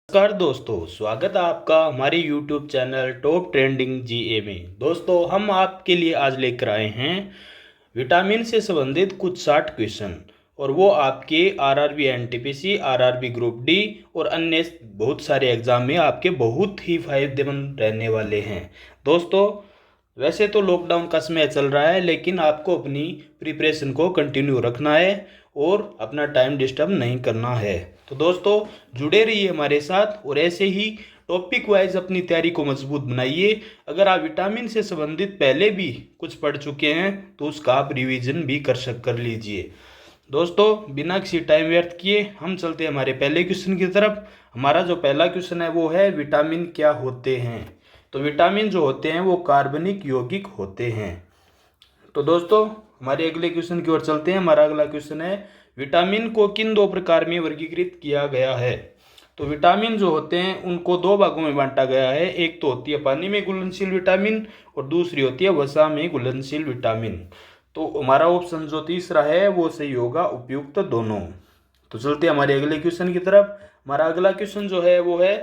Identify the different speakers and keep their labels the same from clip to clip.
Speaker 1: नमस्कार दोस्तों, स्वागत है आपका हमारे YouTube चैनल टॉप ट्रेंडिंग जीए में। दोस्तों, हम आपके लिए आज लेकर आए हैं विटामिन से संबंधित कुछ 60 क्वेश्चन, और वो आपके RRB NTPC, RRB group D और अन्य बहुत सारे एग्जाम में आपके बहुत ही फायदेमंद रहने वाले हैं। दोस्तों, वैसे तो लॉकडाउन का समय चल रहा है, लेकिन आपको अपनी प्रिपरेशन को कंटिन्यू रखना है और अपना टाइम डिस्टर्ब नहीं करना है। तो दोस्तों, जुड़े रहिए हमारे साथ और ऐसे ही टॉपिक वाइज अपनी तैयारी को मजबूत बनाइए। अगर आप विटामिन से संबंधित पहले भी कुछ पढ़ चुके हैं तो उसका आप रिवीजन भी कर लीजिए। दोस्तों, बिना किसी टाइम व्यर्थ किए हम चलते हैं हमारे पहले क्वेश्चन की तरफ। हमारा जो पहला क्वेश्चन है वो है, विटामिन क्या होते हैं। तो विटामिन जो होते हैं वो कार्बनिक यौगिक होते हैं। तो दोस्तों, हमारे अगले क्वेश्चन की ओर चलते हैं। हमारा अगला क्वेश्चन है, विटामिन को किन दो प्रकार में वर्गीकृत किया गया है। तो विटामिन जो होते हैं उनको दो भागों में बांटा गया है। एक तो होती है पानी में घुलनशील विटामिन और दूसरी होती है वसा में घुलनशील विटामिन। तो हमारा ऑप्शन जो तीसरा है वो सही होगा, उपयुक्त दोनों। तो चलते हैं हमारे अगले क्वेश्चन की तरफ। हमारा अगला क्वेश्चन जो है वो है,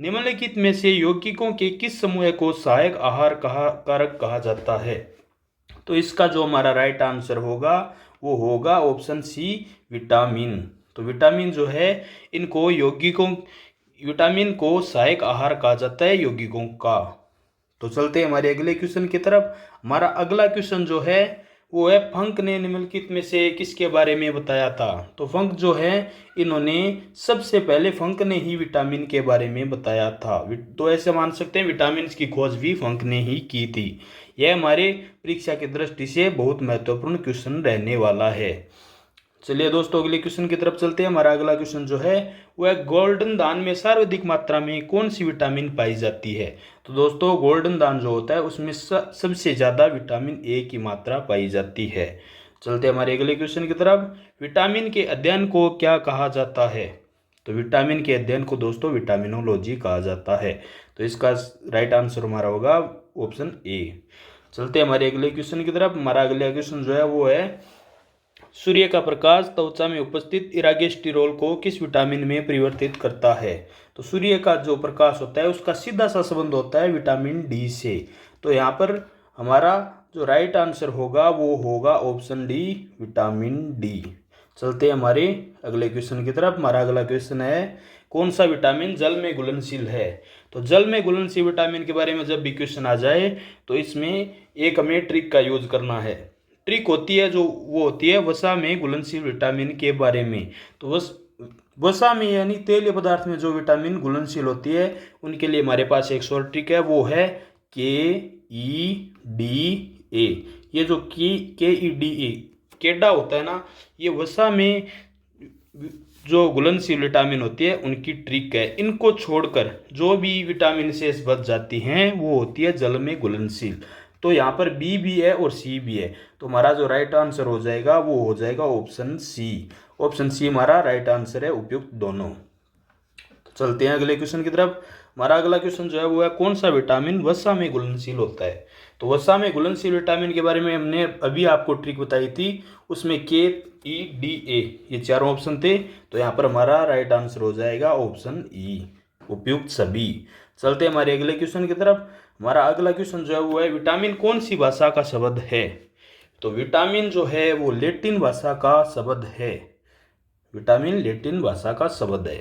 Speaker 1: निम्नलिखित में से यौगिकों के किस समूह को सहायक आहार कारक कहा जाता है। तो इसका जो हमारा राइट आंसर होगा वो होगा ऑप्शन सी, विटामिन। तो विटामिन जो है इनको यौगिकों विटामिन को सहायक आहार कहा जाता है यौगिकों का। तो चलते हैं हमारे अगले क्वेश्चन की तरफ। हमारा अगला क्वेश्चन जो है वो है, फंक ने निम्नलिखित में से किसके बारे में बताया था। तो फंक जो है इन्होंने सबसे पहले फंक ने ही विटामिन के बारे में बताया था। तो ऐसे मान सकते हैं विटामिन की खोज भी फंक ने ही की थी। यह हमारे परीक्षा की दृष्टि से बहुत महत्वपूर्ण क्वेश्चन रहने वाला है। चलिए दोस्तों, अगले क्वेश्चन की तरफ चलते हैं। हमारा अगला क्वेश्चन जो है वह, गोल्डन दान में सर्वाधिक मात्रा में कौन सी विटामिन पाई जाती है। तो दोस्तों, गोल्डन दान जो होता है उसमें सबसे ज़्यादा विटामिन ए की मात्रा पाई जाती है। चलते हैं हमारे अगले क्वेश्चन की तरफ। विटामिन के अध्ययन को क्या कहा जाता है। तो विटामिन के अध्ययन को दोस्तों विटामिनोलॉजी कहा जाता है। तो इसका राइट आंसर हमारा होगा ऑप्शन ए। चलते हैं हमारे अगले क्वेश्चन की तरफ। हमारा अगला क्वेश्चन जो है वो है, सूर्य का प्रकाश त्वचा में उपस्थित इरागेस्टिरोल को किस विटामिन में परिवर्तित करता है। तो सूर्य का जो प्रकाश होता है उसका सीधा सा संबंध होता है विटामिन डी से। तो यहाँ पर हमारा जो राइट आंसर होगा वो होगा ऑप्शन डी, विटामिन डी। चलते हैं हमारे अगले क्वेश्चन की तरफ। हमारा अगला क्वेश्चन है, कौन सा विटामिन जल में घुलनशील है। तो जल में घुलनशील विटामिन के बारे में जब भी क्वेश्चन आ जाए तो इसमें एक हमें ट्रिक का यूज करना है। ट्रिक होती है जो वो होती है वसा में घुलनशील विटामिन के बारे में। तो वसा में यानी तेलीय पदार्थ में जो विटामिन घुलनशील होती है उनके लिए हमारे पास एक और ट्रिक है, वो है KEDA। ये जो KEDA केडा होता है ना, ये वसा में जो घुलनशील विटामिन होती है उनकी ट्रिक है। इनको छोड़कर जो भी विटामिन शेष बच जाती हैं वो होती है जल में घुलनशील। तो यहाँ पर बी भी है और सी भी है। तो हमारा जो राइट आंसर हो जाएगा वो हो जाएगा ऑप्शन सी। ऑप्शन सी हमारा राइट आंसर है, उपयुक्त दोनों। तो चलते हैं अगले क्वेश्चन की तरफ। हमारा अगला क्वेश्चन जो है वो है, कौन सा विटामिन वसा में घुलनशील होता है। तो वसा में घुलनशील विटामिन के बारे में हमने अभी आपको ट्रिक बताई थी, उसमें KEDA ये चारों ऑप्शन थे। तो यहाँ पर हमारा राइट आंसर हो जाएगा ऑप्शन ई, उपयुक्त सभी। चलते हैं हमारे अगले क्वेश्चन की तरफ। हमारा अगला क्वेश्चन जो है वो है, विटामिन कौन सी भाषा का शब्द है। तो विटामिन जो है वो लैटिन भाषा का शब्द है। विटामिन लैटिन भाषा का शब्द है।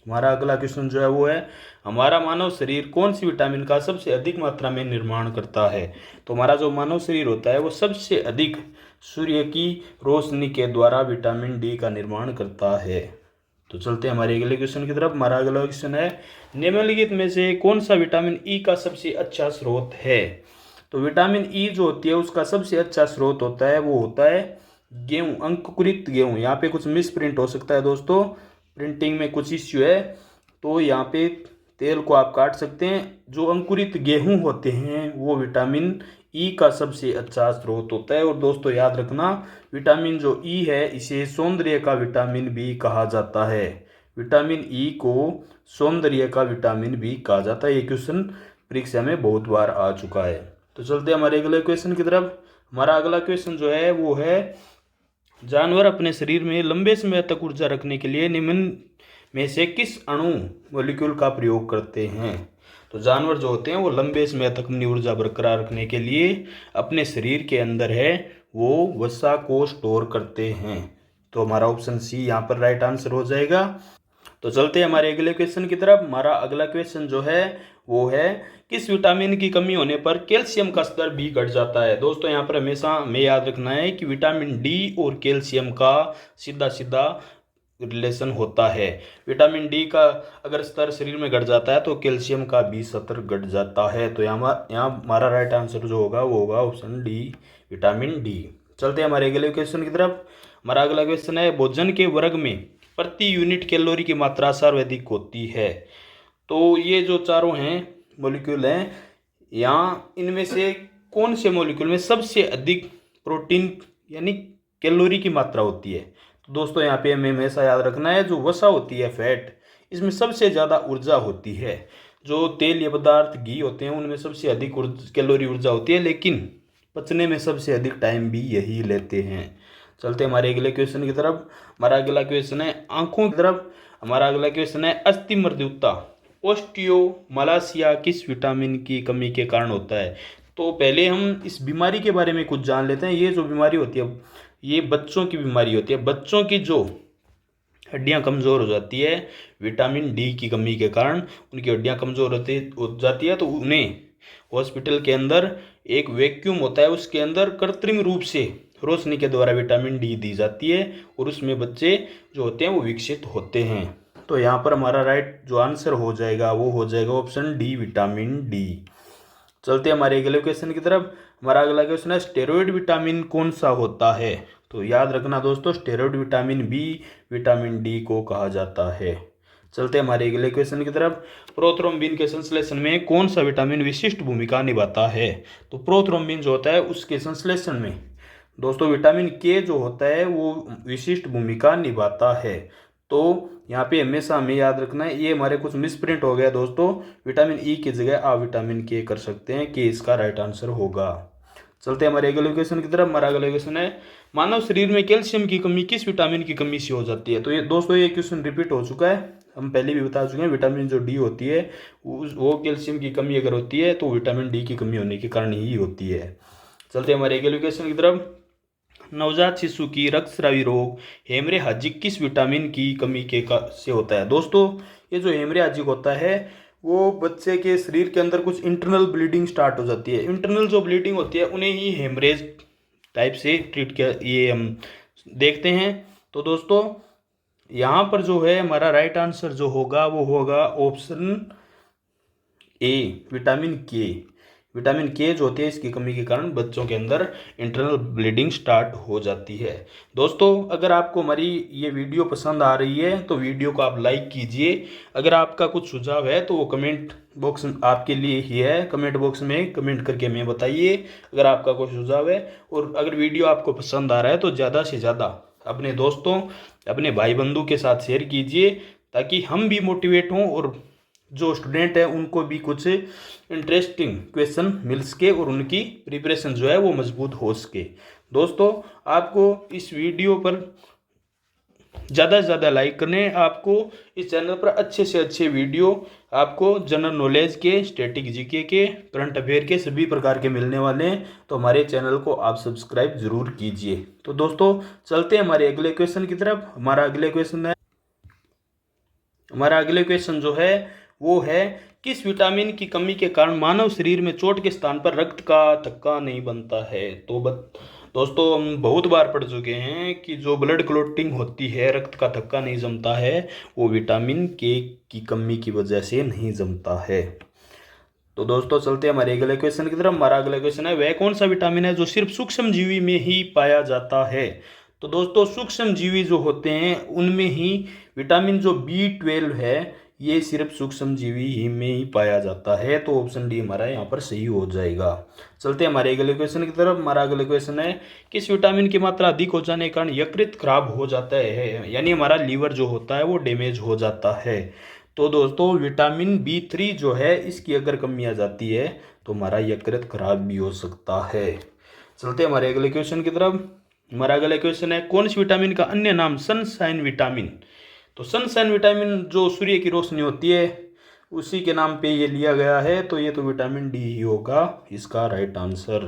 Speaker 1: हमारा अगला क्वेश्चन जो है वो है, हमारा मानव शरीर कौन सी विटामिन का सबसे अधिक मात्रा में निर्माण करता है। तो हमारा जो मानव शरीर होता है वो सबसे अधिक सूर्य की रोशनी के द्वारा विटामिन डी का निर्माण करता है। तो चलते हैं हमारे अगले क्वेश्चन की तरफ। हमारा अगला क्वेश्चन है, निम्नलिखित में से कौन सा विटामिन ई का सबसे अच्छा स्रोत है। तो विटामिन ई जो होती है उसका सबसे अच्छा स्रोत होता है वो होता है गेहूं, अंकुरित गेहूं। यहाँ पे कुछ मिस प्रिंट हो सकता है दोस्तों, प्रिंटिंग में कुछ इश्यू है, तो यहाँ पे तेल को आप काट सकते हैं। जो अंकुरित गेहूं होते हैं वो विटामिन ई का सबसे अच्छा स्रोत होता है। और दोस्तों याद रखना, विटामिन जो ई है इसे सौंदर्य का विटामिन भी कहा जाता है। विटामिन ई को सौंदर्य का विटामिन भी कहा जाता है। ये क्वेश्चन परीक्षा में बहुत बार आ चुका है। तो चलते हैं हमारे अगले क्वेश्चन की तरफ। हमारा अगला क्वेश्चन जो है वो है, जानवर अपने शरीर में लंबे समय तक ऊर्जा रखने के लिए निम्न में से किस अणु मॉलिक्यूल का प्रयोग करते हैं? तो जानवर जो होते हैं वो लंबे समय तक अपनी ऊर्जा बरकरार रखने के लिए अपने शरीर के अंदर है वो वसा को स्टोर करते हैं। तो हमारा ऑप्शन सी यहाँ पर राइट आंसर हो जाएगा। तो चलते हैं हमारे अगले क्वेश्चन की तरफ। हमारा अगला क्वेश्चन जो है वो है, किस विटामिन की कमी होने पर कैल्शियम का स्तर भी घट जाता है? दोस्तों यहाँ पर हमेशा हमें याद रखना है कि विटामिन डी और कैल्शियम का सीधा सीधा रिलेशन होता है। विटामिन डी का अगर स्तर शरीर में घट जाता है तो कैल्शियम का भी स्तर घट जाता है। तो यहाँ हमारा राइट आंसर जो होगा वो होगा ऑप्शन डी, विटामिन डी। चलते हैं हमारे अगले क्वेश्चन की तरफ। हमारा अगला क्वेश्चन है, भोजन के वर्ग में प्रति यूनिट कैलोरी की मात्रा सर्वाधिक होती है? तो ये जो चारों हैं मॉलिक्यूल हैं, यहाँ इनमें से कौन से मॉलिक्यूल में सबसे अधिक प्रोटीन यानी कैलोरी की मात्रा होती है? तो दोस्तों यहाँ पे हमें हमेशा याद रखना है, जो वसा होती है फैट, इसमें सबसे ज़्यादा ऊर्जा होती है। जो तेल या पदार्थ घी होते हैं उनमें सबसे अधिक कैलोरी ऊर्जा होती है, लेकिन पचने में सबसे अधिक टाइम भी यही लेते हैं। चलते हमारे अगले क्वेश्चन की तरफ। हमारा अगला क्वेश्चन है आंखों की तरफ। हमारा अगला क्वेश्चन है, अस्थि मृदुता ऑस्टियोमालासिया किस विटामिन की कमी के कारण होता है? तो पहले हम इस बीमारी के बारे में कुछ जान लेते हैं। ये जो बीमारी होती है ये बच्चों की बीमारी होती है। बच्चों की जो हड्डियां कमज़ोर हो जाती है विटामिन डी की कमी के कारण, उनकी हड्डियां कमज़ोर हो जाती है, तो उन्हें हॉस्पिटल के अंदर एक वैक्यूम होता है, उसके अंदर कृत्रिम रूप से रोशनी के द्वारा विटामिन डी दी जाती है और उसमें बच्चे जो होते हैं वो विकसित होते हैं। तो यहाँ पर हमारा राइट जो आंसर हो जाएगा वो हो जाएगा ऑप्शन डी, विटामिन डी। चलते हैं हमारे अगले क्वेश्चन की तरफ। हमारा अगला क्वेश्चन है, स्टेरॉइड विटामिन कौन सा होता है? तो याद रखना दोस्तों, steroid vitamin B vitamin D को कहा जाता है। चलते हैं हमारे अगले क्वेश्चन की तरफ। प्रोथ्रोम्बिन के संश्लेषण में कौन सा विटामिन विशिष्ट भूमिका निभाता है? तो प्रोथ्रोम्बिन जो होता है उसके संश्लेषण में दोस्तों विटामिन के जो होता है वो विशिष्ट भूमिका निभाता है। तो यहाँ पे हमेशा हमें याद रखना है, ये हमारे कुछ मिसप्रिंट हो गया दोस्तों, विटामिन ई की जगह आप विटामिन के कर सकते हैं, कि इसका राइट आंसर होगा। चलते हैं हमारे अगले क्वेश्चन की तरफ। हमारा अगला क्वेश्चन है, मानव शरीर में कैल्शियम की कमी किस विटामिन की कमी से हो जाती है? तो ये दोस्तों ये क्वेश्चन रिपीट हो चुका है, हम पहले भी बता चुके हैं। विटामिन जो डी होती है वो कैल्शियम की कमी अगर होती है तो विटामिन डी की कमी होने के कारण ही होती है। चलते हैं हमारे अगले क्वेश्चन की तरफ। नवजात शिशु की रक्तस्रावी रोग हेमरेहाजिक किस विटामिन की कमी से होता है? दोस्तों ये जो हेमरेहाजिक होता है वो बच्चे के शरीर के अंदर कुछ इंटरनल ब्लीडिंग स्टार्ट हो जाती है। इंटरनल जो ब्लीडिंग होती है उन्हें ही हेमरेज टाइप से ट्रीट किया ये हम देखते हैं। तो दोस्तों यहाँ पर जो है हमारा राइट आंसर जो होगा वो होगा ऑप्शन ए, विटामिन के। विटामिन के जो होती है इसकी कमी के कारण बच्चों के अंदर इंटरनल ब्लीडिंग स्टार्ट हो जाती है। दोस्तों अगर आपको हमारी ये वीडियो पसंद आ रही है तो वीडियो को आप लाइक कीजिए। अगर आपका कुछ सुझाव है तो वो कमेंट बॉक्स आपके लिए ही है, कमेंट बॉक्स में कमेंट करके हमें बताइए अगर आपका कोई सुझाव है। और अगर वीडियो आपको पसंद आ रहा है तो ज़्यादा से ज़्यादा अपने दोस्तों अपने भाई बंधु के साथ शेयर कीजिए, ताकि हम भी मोटिवेट हों और जो स्टूडेंट है उनको भी कुछ इंटरेस्टिंग क्वेश्चन मिल सके और उनकी प्रिपरेशन जो है वो मजबूत हो सके। दोस्तों आपको इस वीडियो पर ज़्यादा से ज़्यादा लाइक करने, आपको इस चैनल पर अच्छे से अच्छे वीडियो आपको जनरल नॉलेज के, स्टैटिक जीके के, करंट अफेयर के सभी प्रकार के मिलने वाले हैं। तो हमारे चैनल को आप सब्सक्राइब जरूर कीजिए। तो दोस्तों चलते हैं हमारे अगले क्वेश्चन की तरफ। हमारा अगले क्वेश्चन जो है वो है, किस विटामिन की कमी के कारण मानव शरीर में चोट के स्थान पर रक्त का थक्का नहीं बनता है? तो दोस्तों हम बहुत बार पढ़ चुके हैं कि जो ब्लड क्लॉटिंग होती है, रक्त का थक्का नहीं जमता है, वो विटामिन के की कमी की वजह से नहीं जमता है। तो दोस्तों चलते हैं हमारे अगले क्वेश्चन की तरफ। हमारा अगला क्वेश्चन है, वह कौन सा विटामिन है जो सिर्फ सूक्ष्म जीवी में ही पाया जाता है? तो दोस्तों सूक्ष्म जीवी जो होते हैं उनमें ही विटामिन जो B12 है ये सिर्फ सूक्ष्म जीवी ही में ही पाया जाता है। तो ऑप्शन डी हमारा यहाँ पर सही हो जाएगा। चलते हैं हमारे अगले क्वेश्चन की तरफ। हमारा अगला क्वेश्चन है, किस विटामिन की मात्रा अधिक हो जाने के कारण यकृत खराब हो जाता है, यानी हमारा लीवर जो होता है वो डैमेज हो जाता है? तो दोस्तों विटामिन B3 जो है इसकी अगर कमी आ जाती है तो हमारा यकृत खराब भी हो सकता है। चलते हैं हमारे अगले क्वेश्चन की तरफ। हमारा अगला क्वेश्चन है, कौन सी विटामिन का अन्य नाम सनशाइन विटामिन? तो सनशाइन विटामिन जो सूर्य की रोशनी होती है उसी के नाम पे ये लिया गया है, तो ये तो विटामिन डी ही होगा इसका राइट आंसर।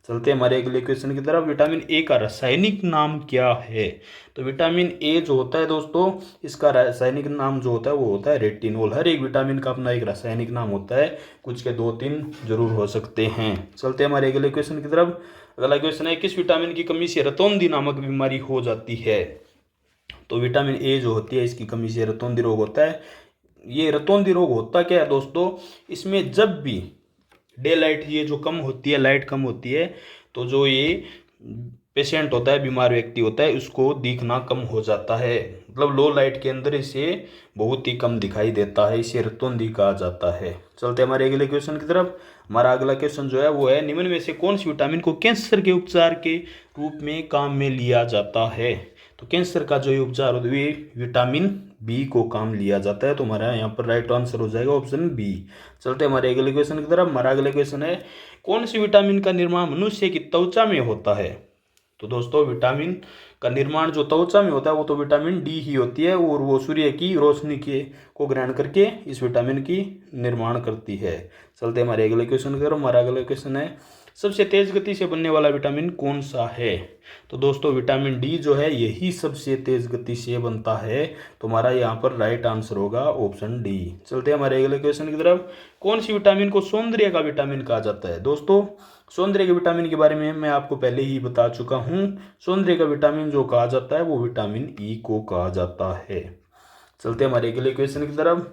Speaker 1: चलते हैं हमारे अगले क्वेश्चन की तरफ। विटामिन ए का रासायनिक नाम क्या है? तो विटामिन ए जो होता है दोस्तों, इसका रासायनिक नाम जो होता है वो होता है रेटिनोल। हर एक विटामिन का अपना एक रासायनिक नाम होता है, कुछ के 2-3 जरूर हो सकते हैं। चलते हैं हमारे अगले क्वेश्चन की तरफ। अगला क्वेश्चन है, किस विटामिन की कमी से रतौंधी नामक बीमारी हो जाती है? तो विटामिन ए जो होती है इसकी कमी से रतौंधी रोग होता है। ये रतौंधी रोग होता क्या है दोस्तों, इसमें जब भी डे लाइट ये जो कम होती है, लाइट कम होती है, तो जो ये पेशेंट होता है, बीमार व्यक्ति होता है, उसको दिखना कम हो जाता है। मतलब लो लाइट के अंदर इसे बहुत ही कम दिखाई देता है, इसे रतौंधी कहा जाता है। चलते हमारे अगले क्वेश्चन की तरफ। हमारा अगला क्वेश्चन जो है वो है, निम्न में से कौन सी विटामिन को कैंसर के उपचार के रूप में काम में लिया जाता है? तो कैंसर का जो ये उपचार होता है विटामिन बी को काम लिया जाता है। तो हमारा यहाँ पर राइट आंसर हो जाएगा ऑप्शन बी। चलते हमारे अगले क्वेश्चन की तरफ। हमारा अगला क्वेश्चन है, कौन सी विटामिन का निर्माण मनुष्य की त्वचा में होता है? तो दोस्तों विटामिन का निर्माण जो त्वचा में होता है वो तो विटामिन डी ही होती है, और वो सूर्य की रोशनी के को ग्रहण करके इस विटामिन की निर्माण करती है। चलते हमारे अगले क्वेश्चन की तरफ। हमारा अगला क्वेश्चन है, सबसे तेज गति से बनने वाला विटामिन कौन सा है? तो दोस्तों विटामिन डी जो है यही सबसे तेज गति से बनता है, तो हमारा यहाँ पर राइट आंसर होगा ऑप्शन डी। चलते हैं हमारे अगले क्वेश्चन की तरफ। कौन सी विटामिन को सौंदर्य का विटामिन कहा जाता है? दोस्तों सौंदर्य के विटामिन के बारे में मैं आपको पहले ही बता चुका हूँ। सौंदर्य का विटामिन जो कहा जाता है वो विटामिन ई को कहा जाता है। चलते हमारे अगले क्वेश्चन की तरफ।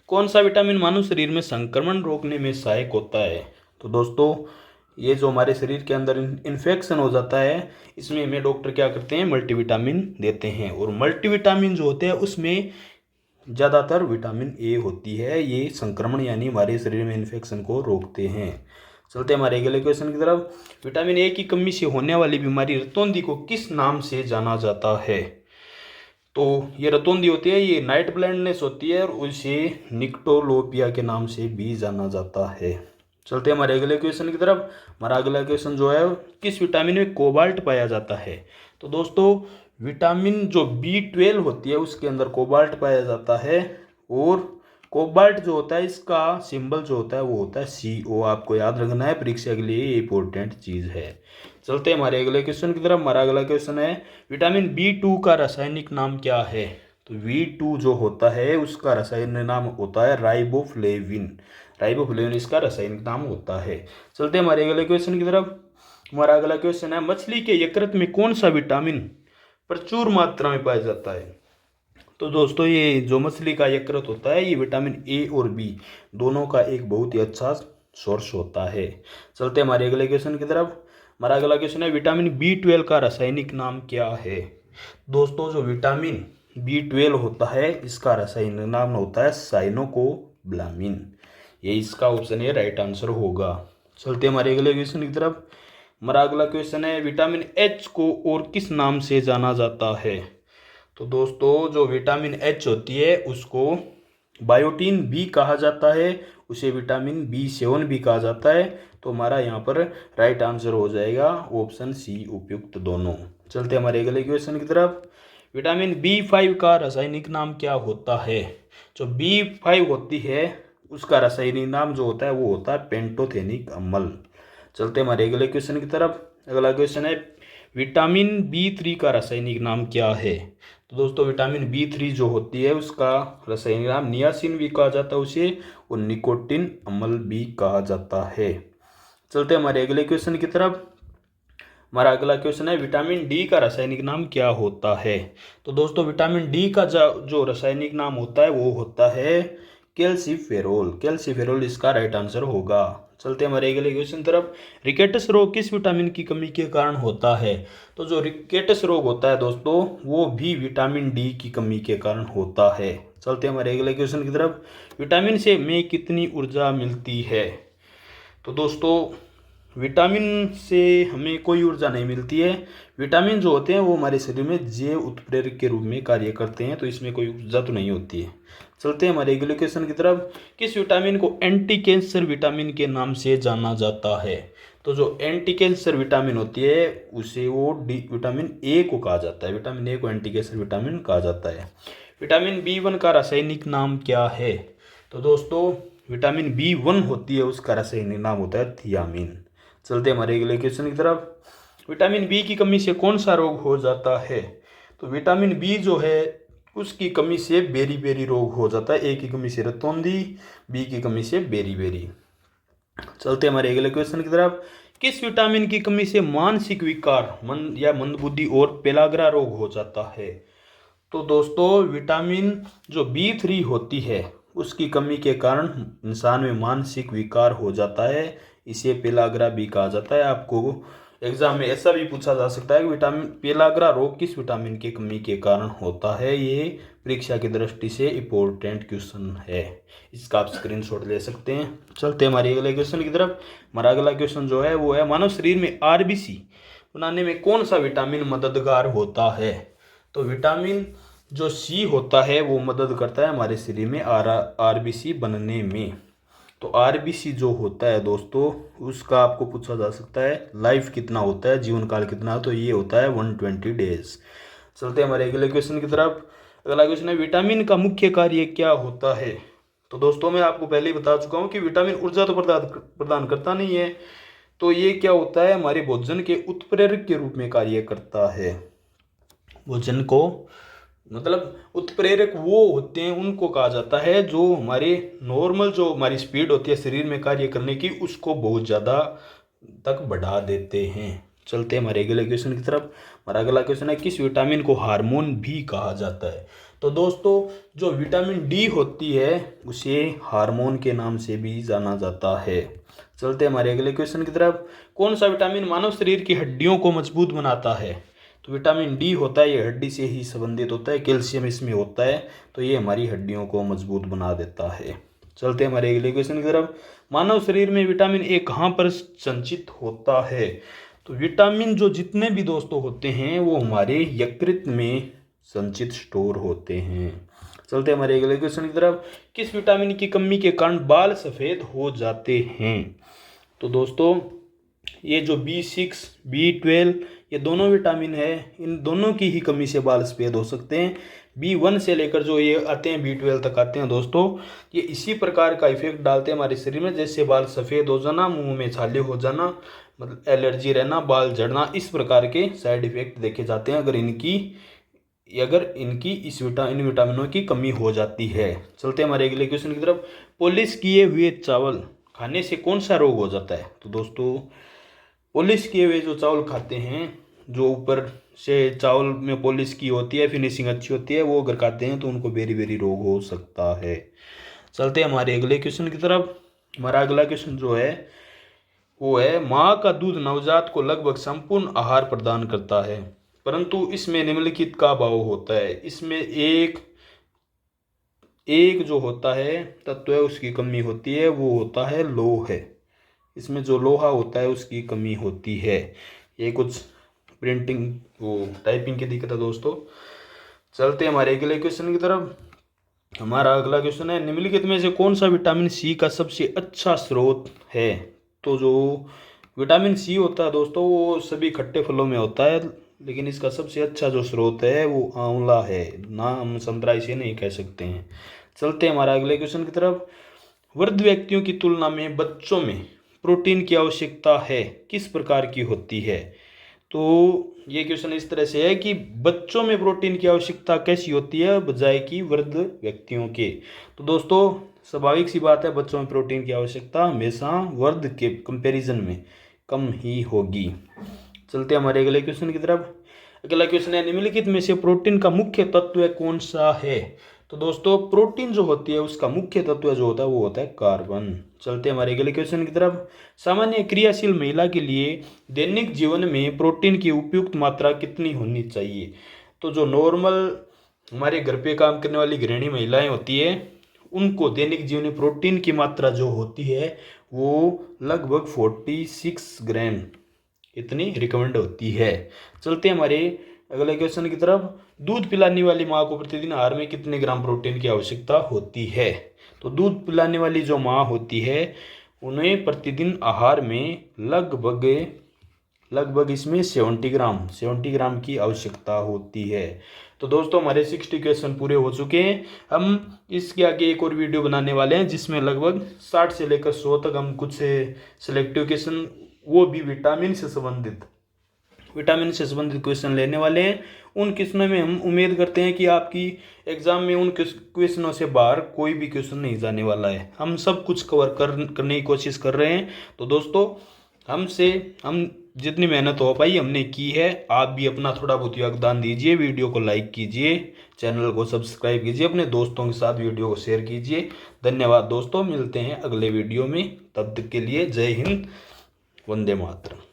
Speaker 1: कौन सा विटामिन मानव शरीर में संक्रमण रोकने में सहायक होता है? तो दोस्तों ये जो हमारे शरीर के अंदर इन्फेक्शन हो जाता है, इसमें हमें डॉक्टर क्या करते हैं, मल्टीविटामिन देते हैं। और मल्टीविटामिन जो होते हैं उसमें ज़्यादातर विटामिन ए होती है, ये संक्रमण यानी हमारे शरीर में इन्फेक्शन को रोकते हैं। चलते हमारे अगले क्वेश्चन की तरफ। विटामिन ए की कमी से होने वाली बीमारी रतौंधी को किस नाम से जाना जाता है? तो ये रतौंधी होती है, ये नाइट ब्लाइंडनेस होती है, और उसे निक्टोलोपिया के नाम से भी जाना जाता है। चलते हमारे अगले क्वेश्चन की तरफ। हमारा अगला क्वेश्चन जो है, किस विटामिन में कोबाल्ट पाया जाता है? तो दोस्तों विटामिन जो B12 होती है उसके अंदर कोबाल्ट पाया जाता है, और कोबाल्ट जो होता है इसका सिंबल जो होता है वो होता है CO। आपको याद रखना है, परीक्षा के लिए ये इंपॉर्टेंट चीज़ है। चलते हमारे अगले क्वेश्चन की तरफ। हमारा अगला क्वेश्चन है, विटामिन B2 का रासायनिक नाम क्या है? तो B2 जो होता है उसका रासायनिक नाम होता है राइबोफ्लेविन। राइबोफ्लेविन इसका रासायनिक नाम होता है। चलते हमारे अगले क्वेश्चन की तरफ। हमारा अगला क्वेश्चन है, मछली के यकृत में कौन सा विटामिन प्रचुर मात्रा में पाया जाता है? तो दोस्तों ये जो मछली का यकृत होता है ये विटामिन ए और बी दोनों का एक बहुत ही अच्छा सोर्स होता है। चलते हमारे अगले क्वेश्चन की तरफ। हमारा अगला क्वेश्चन है, विटामिन B12 का रासायनिक नाम क्या है? दोस्तों जो विटामिन B12 होता है इसका रासायनिक नाम होता है साइनोकोब्लामिन। ये इसका ऑप्शन है राइट आंसर होगा। चलते हमारे अगले क्वेश्चन की तरफ। हमारा अगला क्वेश्चन है, विटामिन H को और किस नाम से जाना जाता है? तो दोस्तों जो विटामिन H होती है उसको बायोटीन बी कहा जाता है, उसे विटामिन B7 भी कहा जाता है। तो हमारा यहाँ पर राइट आंसर हो जाएगा ऑप्शन सी उपयुक्त दोनों। चलते हमारे अगले क्वेश्चन की तरफ। विटामिन B5 का रासायनिक नाम क्या होता है? जो B5 होती है उसका रासायनिक नाम जो होता है वो होता है पेंटोथेनिक अम्ल। चलते हमारे अगले क्वेश्चन की तरफ। अगला क्वेश्चन है, विटामिन B3 का रासायनिक नाम क्या है? तो दोस्तों विटामिन B3 जो होती है उसका रासायनिक नाम नियासिन भी कहा जाता है उसे, और निकोटिन अम्ल भी कहा जाता है। चलते हमारे अगले क्वेश्चन की तरफ। हमारा अगला क्वेश्चन है, विटामिन डी का रासायनिक नाम क्या होता है? तो दोस्तों विटामिन डी का जो रासायनिक नाम होता है वो होता है कैल्सिफेरोल। कैल्सिफेरोल इसका राइट आंसर होगा। चलते हमारे अगले क्वेश्चन तरफ। रिकेटस रोग किस विटामिन की कमी के कारण होता है? तो जो रिकेटस रोग होता है दोस्तों वो भी विटामिन डी की कमी के कारण होता है। चलते हमारे अगले क्वेश्चन की तरफ। विटामिन से में कितनी ऊर्जा मिलती है? तो दोस्तों विटामिन से हमें कोई ऊर्जा नहीं मिलती है। विटामिन जो होते हैं वो हमारे शरीर में जैव उत्प्रेरक के रूप में कार्य करते हैं, तो इसमें कोई ऊर्जा तो नहीं होती है। चलते हैं हमारे अगले क्वेश्चन की तरफ। किस विटामिन को एंटी कैंसर विटामिन के नाम से जाना जाता है? तो जो एंटी कैंसर विटामिन होती है उसे वो विटामिन ए को कहा जाता है। विटामिन ए को एंटी कैंसर विटामिन कहा जाता है। विटामिन B1 का रासायनिक नाम क्या है? तो दोस्तों विटामिन B1 होती है, उसका रासायनिक नाम होता है थियामिन। चलते हैं हमारे अगले क्वेश्चन की तरफ। विटामिन बी की कमी से कौन सा रोग हो जाता है? तो विटामिन बी जो है उसकी कमी से बेरी रोग हो जाता है। ए की कमी से रतौंधी, बी की कमी से बेरी। चलते हमारे अगले क्वेश्चन की तरफ। किस विटामिन की कमी से मानसिक विकार या मंदबुद्धि और पेलाग्रा रोग हो जाता है? तो दोस्तों विटामिन जो B3 होती है उसकी कमी के कारण इंसान में मानसिक विकार हो जाता है, इसे पेलाग्रा भी कहा जाता है। आपको एग्जाम में ऐसा भी पूछा जा सकता है कि विटामिन पेलाग्रा रोग किस विटामिन की कमी के कारण होता है। ये परीक्षा की दृष्टि से इम्पोर्टेंट क्वेश्चन है, इसका आप स्क्रीनशॉट ले सकते हैं। चलते हैं हमारे अगले क्वेश्चन की तरफ। हमारा अगला क्वेश्चन जो है वो है मानव शरीर में RBC बनाने में कौन सा विटामिन मददगार होता है? तो विटामिन जो C होता है वो मदद करता है हमारे शरीर में RBC बनने में। तो RBC जो होता है दोस्तों उसका आपको पूछा जा सकता है लाइफ कितना होता है, जीवन काल कितना, तो ये होता है 120 डेज। चलते हैं हमारे अगले क्वेश्चन की तरफ। अगला क्वेश्चन है विटामिन का मुख्य कार्य क्या होता है? तो दोस्तों मैं आपको पहले ही बता चुका हूँ कि विटामिन ऊर्जा तो प्रदान करता नहीं है, तो ये क्या होता है हमारे भोजन के उत्प्रेरक के रूप में कार्य करता है। भोजन को मतलब उत्प्रेरक वो होते हैं, उनको कहा जाता है जो हमारे नॉर्मल जो हमारी स्पीड होती है शरीर में कार्य करने की उसको बहुत ज़्यादा तक बढ़ा देते हैं। चलते हैं हमारे अगले क्वेश्चन की तरफ। हमारा अगला क्वेश्चन है किस विटामिन को हार्मोन भी कहा जाता है? तो दोस्तों जो विटामिन D होती है उसे हार्मोन के नाम से भी जाना जाता है। चलते हैं हमारे अगले क्वेश्चन की तरफ। कौन सा विटामिन मानव शरीर की हड्डियों को मजबूत बनाता है? तो विटामिन D होता है, ये हड्डी से ही संबंधित होता है, कैल्शियम इसमें होता है, तो ये हमारी हड्डियों को मजबूत बना देता है। चलते हैं हमारे अगले क्वेश्चन की तरफ। मानव शरीर में विटामिन A कहाँ पर संचित होता है? तो विटामिन जो जितने भी दोस्तों होते हैं वो हमारे यकृत में संचित स्टोर होते हैं। चलते हैं हमारे अगले क्वेश्चन की तरफ। किस विटामिन की कमी के कारण बाल सफ़ेद हो जाते हैं? तो दोस्तों ये जो B6, B12 ये दोनों विटामिन है, इन दोनों की ही कमी से बाल सफ़ेद हो सकते हैं। B1 से लेकर जो ये आते हैं B12 तक आते हैं दोस्तों, ये इसी प्रकार का इफेक्ट डालते हैं हमारे शरीर में, जैसे बाल सफ़ेद हो जाना, मुंह में छाले हो जाना, मतलब एलर्जी रहना, बाल झड़ना, इस प्रकार के साइड इफेक्ट देखे जाते हैं अगर इनकी इन विटामिनों की कमी हो जाती है। चलते हैं हमारे अगले क्वेश्चन की तरफ। पॉलिश किए हुए चावल खाने से कौन सा रोग हो जाता है? तो दोस्तों पॉलिश किए हुए जो चावल खाते हैं, जो ऊपर से चावल में पॉलिश की होती है, फिनिशिंग अच्छी होती है, वो अगर खाते हैं तो उनको बेरी रोग हो सकता है। चलते हैं हमारे अगले क्वेश्चन की तरफ। हमारा अगला क्वेश्चन जो है वो है माँ का दूध नवजात को लगभग संपूर्ण आहार प्रदान करता है, परंतु इसमें निम्नलिखित का अभाव होता है। इसमें एक जो होता है तत्व है उसकी कमी होती है, वो होता है लोह है। इसमें जो लोहा होता है उसकी कमी होती है। ये कुछ प्रिंटिंग वो टाइपिंग की दिक्कत है दोस्तों। चलते हैं हमारे अगले क्वेश्चन की तरफ। हमारा अगला क्वेश्चन है निम्नलिखित में से कौन सा विटामिन C का सबसे अच्छा स्रोत है? तो जो विटामिन C होता है दोस्तों वो सभी खट्टे फलों में होता है, लेकिन इसका सबसे अच्छा जो स्रोत है वो आंवला है, ना हम संतरा इसे नहीं कह सकते हैं। चलते हैं हमारा अगले क्वेश्चन की तरफ। वृद्ध व्यक्तियों की तुलना में बच्चों में प्रोटीन की आवश्यकता है किस प्रकार की होती है? तो ये क्वेश्चन इस तरह से है कि बच्चों में प्रोटीन की आवश्यकता कैसी होती है बजाय कि वृद्ध व्यक्तियों के? तो दोस्तों स्वाभाविक सी बात है, बच्चों में प्रोटीन की आवश्यकता हमेशा वृद्ध के कंपैरिजन में कम ही होगी। चलते हैं हमारे अगले क्वेश्चन की तरफ। अगला क्वेश्चन है निम्नलिखित में से प्रोटीन का मुख्य तत्व कौन सा है? तो दोस्तों प्रोटीन जो होती है उसका मुख्य तत्व जो होता है वो होता है कार्बन। चलते हैं हमारे अगले क्वेश्चन की तरफ। सामान्य क्रियाशील महिला के लिए दैनिक जीवन में प्रोटीन की उपयुक्त मात्रा कितनी होनी चाहिए? तो जो नॉर्मल हमारे घर पे काम करने वाली गृहिणी महिलाएं होती है उनको दैनिक जीवन में प्रोटीन की मात्रा जो होती है वो लगभग 46 ग्राम इतनी रिकमेंड होती है। चलते हैं हमारे अगले क्वेश्चन की तरफ, दूध पिलाने वाली माँ को प्रतिदिन आहार में कितने ग्राम प्रोटीन की आवश्यकता होती है। तो दूध पिलाने वाली जो माँ होती है उन्हें प्रतिदिन आहार में लगभग इसमें 70 ग्राम की आवश्यकता होती है। तो दोस्तों हमारे 60 क्वेश्चन पूरे हो चुके हैं। हम इसके आगे एक और वीडियो बनाने वाले हैं जिसमें लगभग 60 से लेकर 100 तक हम कुछ सिलेक्टिव क्वेश्चन, वो भी विटामिन से संबंधित क्वेश्चन लेने वाले हैं। उन क्वेश्चनों में हम उम्मीद करते हैं कि आपकी एग्जाम में उन क्वेश्चनों से बाहर कोई भी क्वेश्चन नहीं जाने वाला है। हम सब कुछ कवर करने की कोशिश कर रहे हैं। तो दोस्तों हम जितनी मेहनत हो पाई हमने की है। आप भी अपना थोड़ा बहुत योगदान दीजिए, वीडियो को लाइक कीजिए, चैनल को सब्सक्राइब कीजिए, अपने दोस्तों के साथ वीडियो को शेयर कीजिए। धन्यवाद दोस्तों, मिलते हैं अगले वीडियो में। तब तक के लिए जय हिंद, वंदे मातरम।